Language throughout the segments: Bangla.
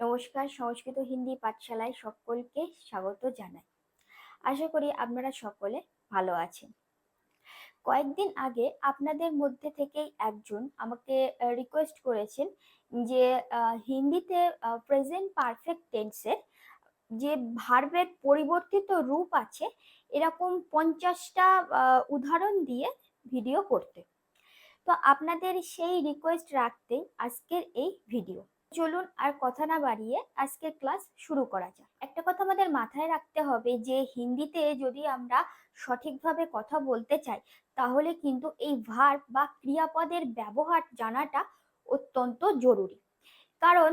নমস্কার, সংস্কৃত হিন্দি পাঠশালায় সকলকে স্বাগত জানাই। আশা করি আপনারা সকলে ভালো আছেন। কয়েকদিন আগে আপনাদের মধ্যে থেকেই একজন আমাকে রিকোয়েস্ট করেছেন যে হিন্দিতে প্রেজেন্ট পারফেক্ট টেন্সের যে ভার্বের পরিবর্তিত রূপ আছে এরকম 50টা উদাহরণ দিয়ে ভিডিও করতে। তো আপনাদের সেই রিকোয়েস্ট রাখতেই আজকের এই ভিডিও। চলুন আর কথা না বাড়িয়ে আজকের ক্লাস শুরু করা যাক। একটা কথা আমাদের মাথায় রাখতে হবে যে হিন্দিতে যদি আমরা সঠিকভাবে কথা বলতে চাই তাহলে কিন্তু এই ভার্ব বা ক্রিয়াপদের ব্যবহার জানাটা অত্যন্ত জরুরি। কারণ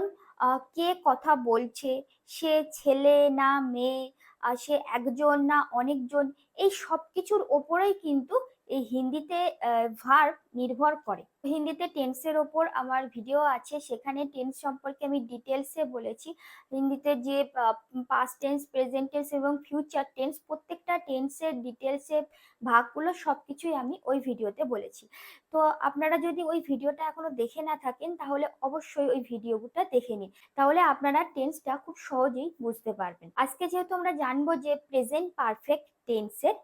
কে কথা বলছে, সে ছেলে না মেয়ে, সে একজন না অনেকজন, এই সব কিছুর ওপরেই কিন্তু এই হিন্দিতে ভার্ব নির্ভর করে। হিন্দিতে টেন্সের ওপর আমার ভিডিও আছে, সেখানে টেন্স সম্পর্কে আমি ডিটেলসে বলেছি। হিন্দিতে যে পাস্ট টেন্স, প্রেজেন্ট টেন্স এবং ফিউচার টেন্স, প্রত্যেকটা টেন্সের ডিটেলসে ভাগগুলো সবকিছুই আমি ওই ভিডিওতে বলেছি। তো আপনারা যদি ওই ভিডিওটা এখনো দেখে না থাকেন তাহলে অবশ্যই ওই ভিডিওটা দেখে নিন, তাহলে আপনারা টেন্সটা খুব সহজেই বুঝতে পারবেন। আজকে যেহেতু আমরা জানবো যে প্রেজেন্ট পারফেক্ট টেন্সের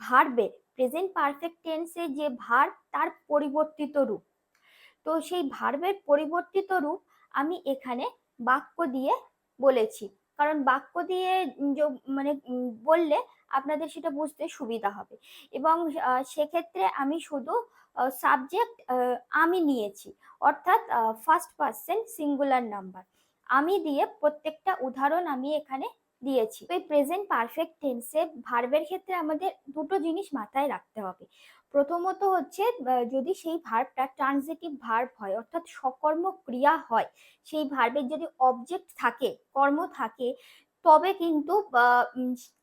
ভার্বের, প্রেজেন্ট পারফেক্ট টেন্সে যে ভার্ব তার পরিবর্তিত রূপ, তো সেই ভার্বের পরিবর্তিত রূপ আমি এখানে বাক্য দিয়ে বলেছি। কারণ বাক্য দিয়ে মানে বললে আপনাদের সেটা বুঝতে সুবিধা হবে। এবং সেক্ষেত্রে আমি শুধু সাবজেক্ট আমি নিয়েছি, অর্থাৎ ফার্স্ট পার্সন সিঙ্গুলার নাম্বার আমি দিয়ে প্রত্যেকটা উদাহরণ আমি এখানে দিয়েছি। তো এই প্রেজেন্ট পারফেক্ট টেন্সে ভার্বের ক্ষেত্রে আমাদের দুটো জিনিস মাথায় রাখতে হবে। প্রথমত হচ্ছে যদি সেই ভার্বটা ট্রানজিটিভ ভার্ব হয়, অর্থাৎ সকর্ম ক্রিয়া হয়, সেই ভার্বের যদি অবজেক্ট থাকে, কর্ম থাকে, তবে কিন্তু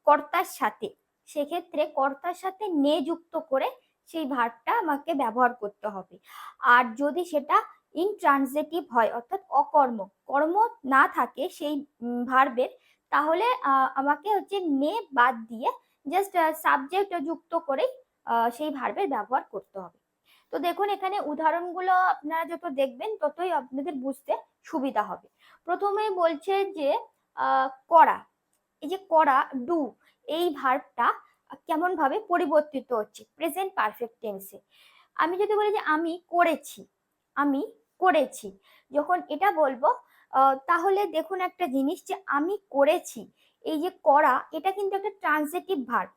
কর্তার সাথে, সেক্ষেত্রে কর্তার সাথে নে যুক্ত করে সেই ভার্বটা আমাকে ব্যবহার করতে হবে। আর যদি সেটা ইনট্রানজিটিভ হয়, অর্থাৎ অকর্ম, কর্ম না থাকে সেই ভার্বের, তাহলে আমাকে হচ্ছে নে বাদ দিয়ে জাস্ট সাবজেক্ট যুক্ত করে সেই ভার্বের ব্যবহার করতে হবে। তো দেখুন এখানে উদাহরণগুলো আপনারা যত দেখবেন ততই আপনাদের বুঝতে সুবিধা হবে। প্রথমে বলছে যে করা, এই যে করা, ডু, এই ভার্বটা কেমন ভাবে পরিবর্তিত হচ্ছে প্রেজেন্ট পারফেক্ট টেন্সে। আমি যদি বলি যে আমি করেছি, আমি করেছি, যখন এটা বলবো তাহলে দেখুন একটা জিনিস, যে আমি করেছি, এই যে করা, এটা কিন্তু একটা ট্রানজিটিভ ভার্ব।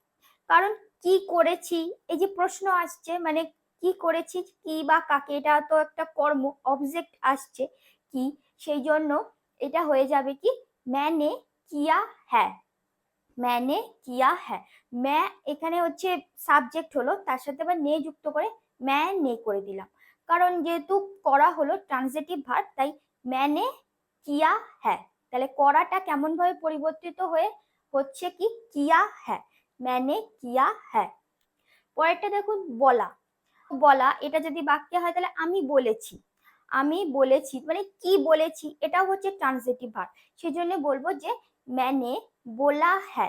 কারণ কি করেছি, এই যে প্রশ্ন আসছে, মানে কি করেছি, কি বা কাকে, এটা তো একটা কর্ম, অবজেক্ট আসছে কি, সেই জন্য এটা হয়ে যাবে কি मैंने किया है, मैंने किया है। मैं এখানে হচ্ছে সাবজেক্ট হলো, তার সাথে আবার নে যুক্ত করে मैंने করে দিলাম। কারণ যেহেতু করা হলো ট্রানজিটিভ ভার্ব, তাই मैंने किया है। তাহলে করাটা কেমন ভাবে পরিবর্তিত হয়ে হচ্ছে কি किया है, मैंने किया है। পরেরটা দেখুন বলা, বলা এটা যদি বাক্যে হয় তাহলে আমি বলেছি, আমি বলেছি, মানে কি বলেছি, এটাও হচ্ছে ট্রানজিটিভ ভার্ব। সেজন্য বলবো যে मैंने बोला है।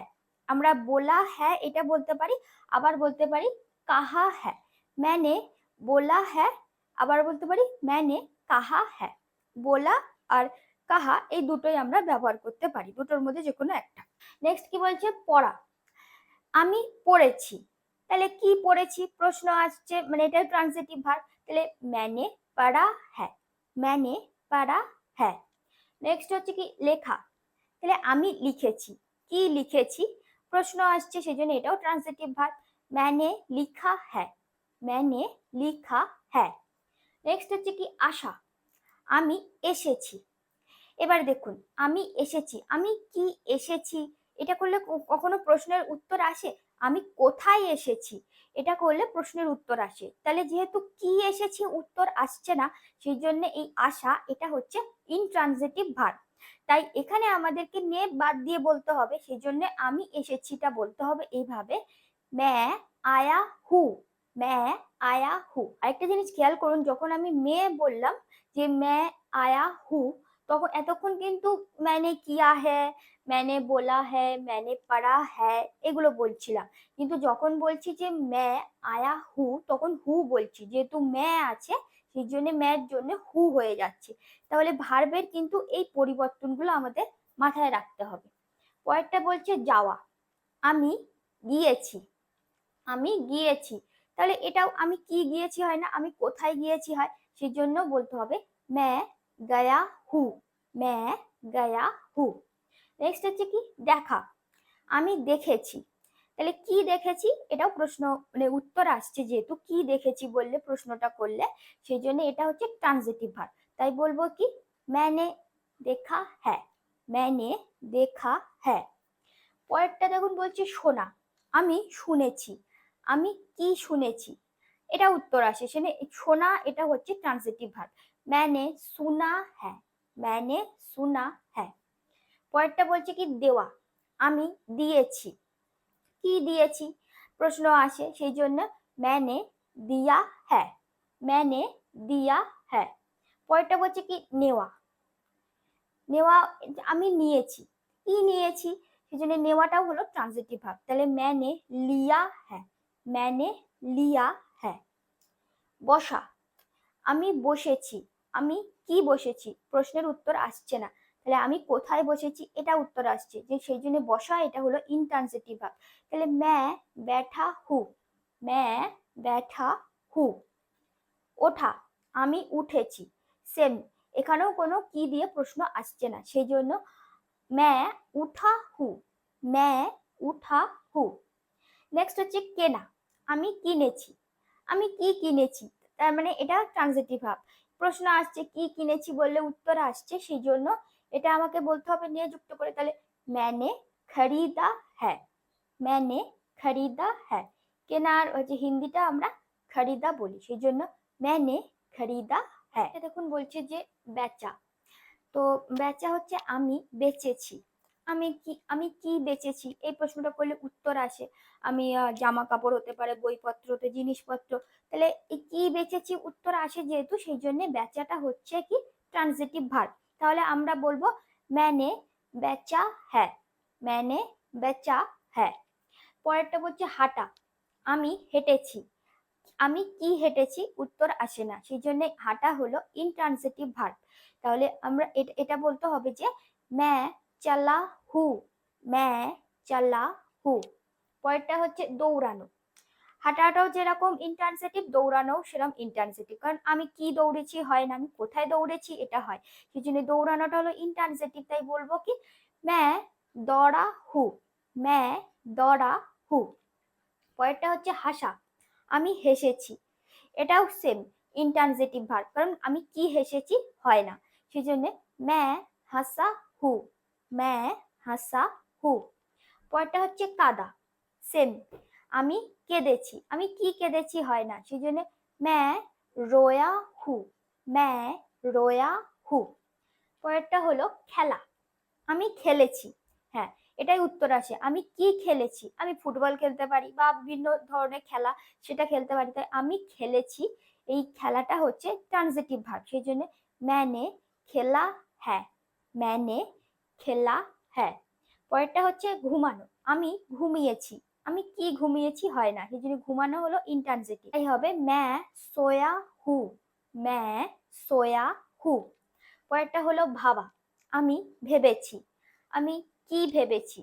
আমরা बोला है এটা বলতে পারি, আবার বলতে পারি कहा है। मैंने बोला है, আবার বলতে পারি मैंने कहा है। बोला আর কাহা এই দুটোই আমরা ব্যবহার করতে পারি, দুটোর মধ্যে যে কোনো একটা। নেক্সট কি বলছে পড়া, আমি পড়েছি, তাহলে কি পড়েছি প্রশ্ন আসছে, মানে এটা ট্রানজিটিভ ভার্ব, তাহলে मैंने पढ़ा है, मैंने पढ़ा है। নেক্সট হচ্ছে কি লেখা, তাহলে আমি লিখেছি, কি লিখেছি প্রশ্ন আসছে, সেজন্য এটাও ট্রানজিটিভ ভার্ব, मैंने लिखा है, मैंने लिखा है। নেক্সট হচ্ছে কি আসা, আমি এসেছি। এবার দেখুন আমি এসেছি, আমি কি এসেছি, এটা করলে কখনো প্রশ্নের উত্তর আসে? আমি কোথায় এসেছি, এটা করলে প্রশ্নের উত্তর আসে। তাহলে যেহেতু কি এসেছি উত্তর আসছে না, সেই জন্য এই আসা এটা হচ্ছে ইনট্রানজিটিভ ভার্ব। তাই এখানে আমাদেরকে নে বাদ দিয়ে বলতে হবে, সেই জন্য আমি এসেছিটা বলতে হবে এইভাবে मैं आया हूँ, मैं आया हूँ। আরেকটা জিনিস খেয়াল করুন, যখন আমি मैं বললাম যে मैं आया हूँ, তখন এতক্ষণ কিন্তু मैंने किया है, मैंने बोला है, मैंने पढ़ा है এগুলো বলছিলাম। কিন্তু যখন বলছি যে मैं आया हूँ তখন হু বলছি, যেহেতু मैं আছে সেই জন্য ম্যার জন্য হু হয়ে যাচ্ছে। তাহলে ভার্বের কিন্তু এই পরিবর্তনগুলো আমাদের মাথায় রাখতে হবে। পরেরটা বলছে যাওয়া, আমি গিয়েছি, আমি গিয়েছি। তাহলে এটাও আমি কি গিয়েছি হয় না, আমি কোথায় গিয়েছি হয়, সেই জন্য বলতে হবে मैं गया हूँ, मैं गया हूँ। নেক্সট হচ্ছে কি দেখা, আমি দেখেছি। তাহলে কি দেখেছি, এটাও প্রশ্ন মানে উত্তর আসছে, যেহেতু কি দেখেছি বললে প্রশ্নটা করলে, সেই জন্য এটা হচ্ছে ট্রানজিটিভ ভার্ব। তাই বলবো কি मैंने देखा है, मैंने देखा है। পরেরটা দেখুন বলছে শোনা, আমি শুনেছি, আমি কি শুনেছি, এটা উত্তর আসে। সেখানে শোনা এটা হচ্ছে ট্রানজিটিভ ভার্ব, मैंने सुना है, मैंने सुना है। পরেরটা বলছে কি দেওয়া, আমি দিয়েছি, কি দিয়েছি প্রশ্ন আসে, সেই জন্য मैंने दिया है, मैंने दिया है। পরেরটা বলছে কি নেওয়া, নেওয়া আমি নিয়েছি, কি নিয়েছি, সেই জন্য নেওয়াটাও হলো ট্রানজিটিভ ভার্ব। তাহলে मैंने लिया है, मैंने लिया है। বসা, আমি বসেছি, আমি কি বসেছি, প্রশ্নের উত্তর আসছে না, তাহলে আমি কোথায় বসেছি এটা উত্তর আসছে, যে সেই জন্য বসা এটা হলো ইনট্রানজিটিভ ভার্ব। তাহলে मैं बैठा हूँ, मैं बैठा हूँ। ওঠা, আমি উঠেছি, সেম, এখানেও কোনো কি দিয়ে প্রশ্ন আসছে না, সেই জন্য मैं उठा हूँ, मैं उठा हूँ। নেক্সট হচ্ছে কেনা, আমি কিনেছি, আমি কি কিনেছি, তার মানে এটা ট্রানজিটিভ ভার্ব। প্রশ্ন আসছে কি কিনেছি বললে উত্তর আসছে, সেই জন্য এটা আমাকে বলতে হবে নিয়ে যুক্ত করে। তাহলে मैंने खरीदा है, मैंने खरीदा है। কেনার যে হিন্দিটা আমরা খরিদা বলি, সেই জন্য मैंने खरीदा है। দেখুন বলছে যে বেচা, তো বেচা হচ্ছে আমি বেচেছি, আমি কি বেচেছি, এই প্রশ্নটা করলে উত্তর আসে। আমি জামা কাপড় হতে পারে, বইপত্র হতে, জিনিসপত্র। তাহলে এই কি বেচেছি উত্তর আসে যেহেতু, সেই জন্য বেচাটা হচ্ছে কি ট্রানজিটিভ ভার্ব। তাহলে আমরা বলবো मैंने बेचा है, मैंने बेचा है। পরেরটা বলছে হাঁটা, আমি হেঁটেছি, আমি কি হেঁটেছি উত্তর আসে না, সেই জন্য হাঁটা হলো ইনট্রানজিটিভ ভার্ব। তাহলে আমরা এটা বলতে হবে যে मैं चला हूँ, मैं चला हूँ। পরেরটা হচ্ছে দৌড়ানো, হাঁটাটাও যেরকম ইনট্রানজিটিভ, দৌড়ানোও সেরকম ইনট্রানজিটিভ, কারণ আমি কি দৌড়েছি হয় না, আমি কোথায় দৌড়েছি এটা হয়, সেই জন্য দৌড়ানোটা হলো ইনট্রানজিটিভ। তাই বলবো কি मैं दौड़ा हूँ, मैं दौड़ा हूँ। পরেরটা হচ্ছে হাসা, আমি হেসেছি, এটাও সেম ইনট্রানজিটিভ ভার্ব, কারণ আমি কি হেসেছি হয় না, সেই জন্য मैं हंसा हूँ, मैं हंसा हूँ। পরেরটা হচ্ছে কাদা, সেম, আমি কেঁদেছি, আমি কি কেঁদেছি হয় না, সেই জন্য मैं रोया हूँ, मैं रोया हूँ। পরেরটা হলো খেলা, আমি খেলেছি, হ্যাঁ এটাই উত্তর আসে। আমি কি খেলেছি, আমি ফুটবল খেলতে পারি বা বিভিন্ন ধরনের খেলা সেটা খেলতে পারি, তাই আমি খেলেছি, এই খেলাটা হচ্ছে ট্রানজিটিভ ভার্ব, সেই জন্য मैंने খেলা হ্যাঁ, मैंने খেলা হ্যাঁ। পরেরটা হচ্ছে ঘুমানো, আমি ঘুমিয়েছি, আমি কি ঘুমিয়েছি হয় না, সেই জন্য ঘুমানো হলো ইনট্রানজিটিভ, তাই হবে मैं सोया हूँ, मैं सोया हूँ। পরেরটা হলো ভাবা, আমি ভেবেছি, আমি কি ভেবেছি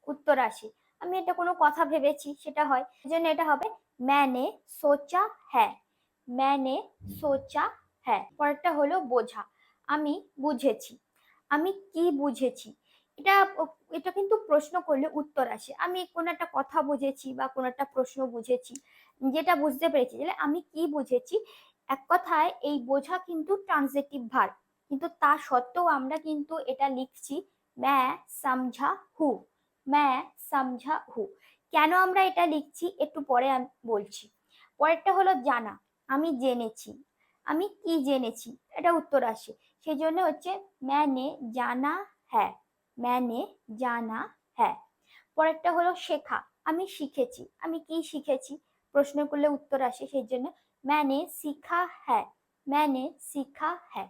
উত্তর আসে, আমি এটা কোনো কথা ভেবেছি সেটা হয়, সেজন্য এটা হবে मैंने सोचा है, मैंने सोचा है। পরেরটা হলো বোঝা, আমি বুঝেছি, আমি কি বুঝেছি, এটা এটা কিন্তু প্রশ্ন করলে উত্তর আসে, আমি কোনো একটা কথা বুঝেছি বা কোনো একটা প্রশ্ন বুঝেছি, যেটা বুঝতে পেরেছি, তাহলে আমি কি বুঝেছি। এক কথায় এই বোঝা কিন্তু ট্রানজিটিভ ভার্ব, কিন্তু তা সত্ত্বেও আমরা কিন্তু এটা লিখছি मैं समझा हूँ, मैं समझा हूँ। কেন আমরা এটা লিখছি একটু পরে আমি বলছি। পরেরটা হলো জানা, আমি জেনেছি, আমি কি জেনেছি এটা উত্তর আসে, সেই জন্য হচ্ছে मैंने जाना है, मैंने जाना है। পরেরটা হলো শেখা, আমি শিখেছি, আমি কি শিখেছি প্রশ্ন করলে উত্তর আসে, সেই জন্য मैंने सीखा है, मैंने सीखा है।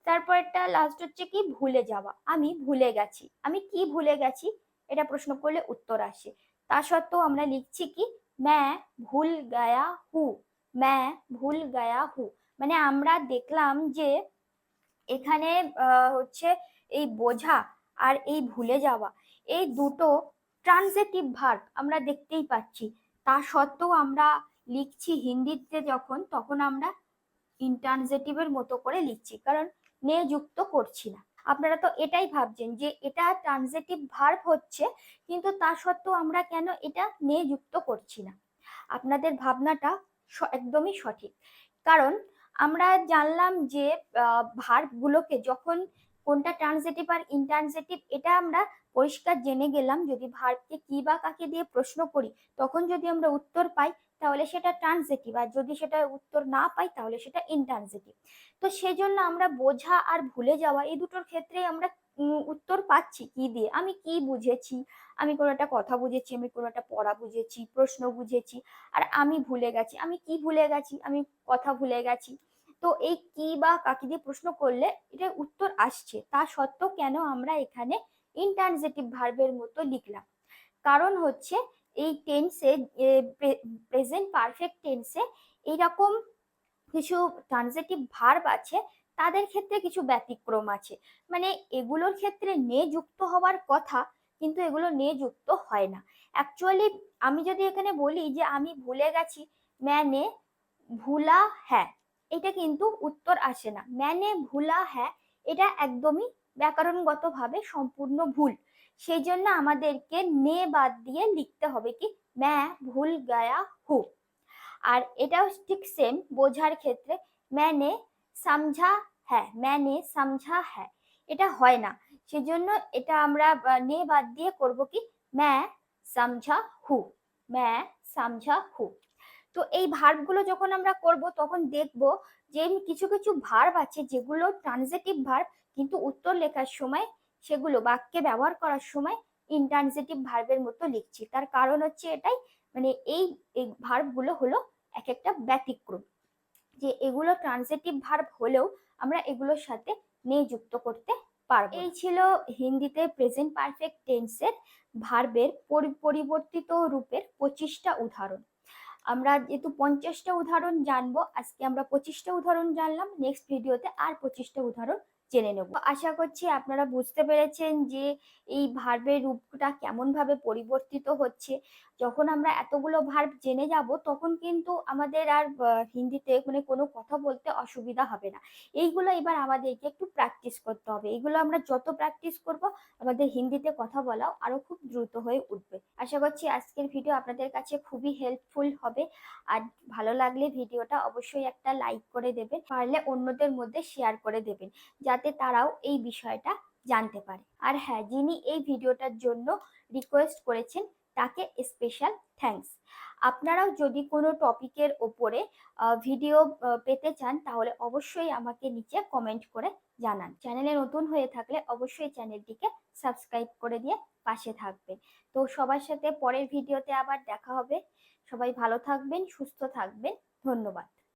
তারপরেরটা লাস্ট হচ্ছে কি ভুলে যাওয়া, আমি ভুলে গেছি, আমি কি ভুলে গেছি এটা প্রশ্ন করলে উত্তর আসে, তা সত্ত্বেও আমরা লিখছি কি मैं भूल गया हूँ, मैं भूल गया हूँ। মানে আমরা দেখলাম যে এখানে হচ্ছে এই বোঝা আর এই ভুলে যাওয়া, এই দুটো ট্রানজিটিভ ভার্ব আমরা দেখতেই পাচ্ছি। তা সত্ত্বেও আমরা লিখছি হিন্দিতে যখন, তখন আমরা ইন্ট্রানজিটিভের মতো করে লিখছি, কারণ নে যুক্ত করছি না। আপনারা তো এটাই ভাবছেন যে এটা ট্রানজিটিভ ভার্ব হচ্ছে, কিন্তু তা সত্ত্বেও আমরা কেন এটা নে যুক্ত করছি না। আপনাদের ভাবনাটা একদমই সঠিক। কারণ আমরা জানলাম যে ভার্ব গুলোকে যখন কোনটা ট্রানজিটিভ আর ইনট্রানজিটিভ এটা আমরা পরিষ্কার জেনে গেলাম। যদি ভার্বকে কি বা কাকে দিয়ে প্রশ্ন করি, তখন যদি আমরা উত্তর পাই তাহলে সেটা ট্রানজিটিভ, আর যদি সেটা উত্তর না পাই তাহলে সেটা ইনট্রানজিটিভ। তো সেই জন্য আমরা বোঝা আর ভুলে যাওয়া এই দুটোর ক্ষেত্রে আমরা উত্তর পাচ্ছি কি দিয়ে, আমি কি বুঝেছি, আমি কোনো একটা কথা বুঝেছি, আমি কোনো একটা পড়া বুঝেছি, প্রশ্ন বুঝেছি, আর আমি ভুলে গেছি, আমি কি ভুলে গেছি, আমি কথা ভুলে গেছি। তো এই কি বা কাকে দিয়ে প্রশ্ন করলে এটা উত্তর আসছে, তা সত্ত্বেও কেন আমরা এখানে ইনট্রানজিটিভ ভার্বের মতো লিখলাম? কারণ হচ্ছে এই টেন্সে, প্রেজেন্ট পারফেক্ট টেন্সে এইরকম কিছু ট্রানজিটিভ ভার্ব আছে, তাদের ক্ষেত্রে কিছু ব্যতিক্রম আছে। মানে এগুলোর ক্ষেত্রে নে যুক্ত হওয়ার কথা, কিন্তু এগুলো নে যুক্ত হয় না। অ্যাকচুয়ালি আমি যদি এখানে বলি যে আমি ভুলে গেছি, ম্যানে ভুলা হ্যাঁ, এটা কিন্তু উত্তর আসে না। ম্যানে ভুলা হ্যাঁ, এটা একদমই ব্যাকরণগতভাবে সম্পূর্ণ ভুল। সেই জন্য আমাদেরকে নে বাদ দিয়ে লিখতে হবে কি, ম্যা ভুল গায়া হু। আর এটাও ঠিক সেম বোঝার ক্ষেত্রে, ম্যানে সামঝা হ্যাঁ, ম্যানে সামঝা হ্যাঁ, এটা হয় না। সেজন্য এটা আমরা নে বাদ দিয়ে করব কি, ম্যা সামঝা হু, ম্যা সামঝা হু। তো এই ভার্বগুলো যখন আমরা করব তখন দেখব যে কিছু কিছু ভার্ব আছে যেগুলো ট্রানজিটিভ ভার্ব, কিন্তু উত্তর লেখার সময় সেগুলো বাক্যে ব্যবহার করার সময় ইনট্রানজিটিভ ভার্বের মতো লিখছি। তার কারণ হচ্ছে এটাই, মানে এই ভার্বগুলো হলো এক একটা ব্যতিক্রম, যে এগুলো ট্রানজিটিভ ভার্ব হলেও আমরা এগুলোর সাথে নে যুক্ত করতে পারবো। এই ছিল হিন্দিতে প্রেজেন্ট পারফেক্ট টেন্সের ভার্বের পরিবর্তিত রূপের 25টা উদাহরণ। আমরা যেহেতু 50টা উদাহরণ জানবো, আজকে আমরা 25টা উদাহরণ জানলাম, নেক্সট ভিডিওতে আর 25টা উদাহরণ জেনে নেব। আশা করছি আপনারা বুঝতে পেরেছেন যে এই ভার্বের রূপটা কেমন ভাবে পরিবর্তিত হচ্ছে। যখন আমরা এতগুলো ভার্ব জেনে যাব তখন কিন্তু আমাদের আর হিন্দিতে মানে কোনো কথা বলতে অসুবিধা হবে না। এইগুলো এবার আমাদেরকে একটু প্র্যাকটিস করতে হবে। এইগুলো আমরা যত প্র্যাকটিস করব, আমাদের হিন্দিতে কথা বলাও আরো খুব দ্রুত হয়ে উঠবে। আশা করছি আজকের ভিডিও আপনাদের কাছে খুবই হেল্পফুল হবে। আর ভালো লাগলে ভিডিওটা অবশ্যই একটা লাইক করে দেবেন, পারলে অন্যদের মধ্যে শেয়ার করে দেবেন, যাতে তারাও এই বিষয়টা জানতে পারে। আর হ্যাঁ, যিনি এই ভিডিওটার জন্য রিকোয়েস্ট করেছেন তাকে স্পেশাল থ্যাঙ্কস। আপনারাও যদি কোনো টপিকের ওপরে ভিডিও পেতে চান তাহলে অবশ্যই আমাকে নিচে কমেন্ট করে জানান। চ্যানেলে নতুন হয়ে থাকলে অবশ্যই চ্যানেলটিকে সাবস্ক্রাইব করে দিয়ে পাশে থাকবেন। তো সবার সাথে পরের ভিডিওতে আবার দেখা হবে। সবাই ভালো থাকবেন, সুস্থ থাকবেন। ধন্যবাদ।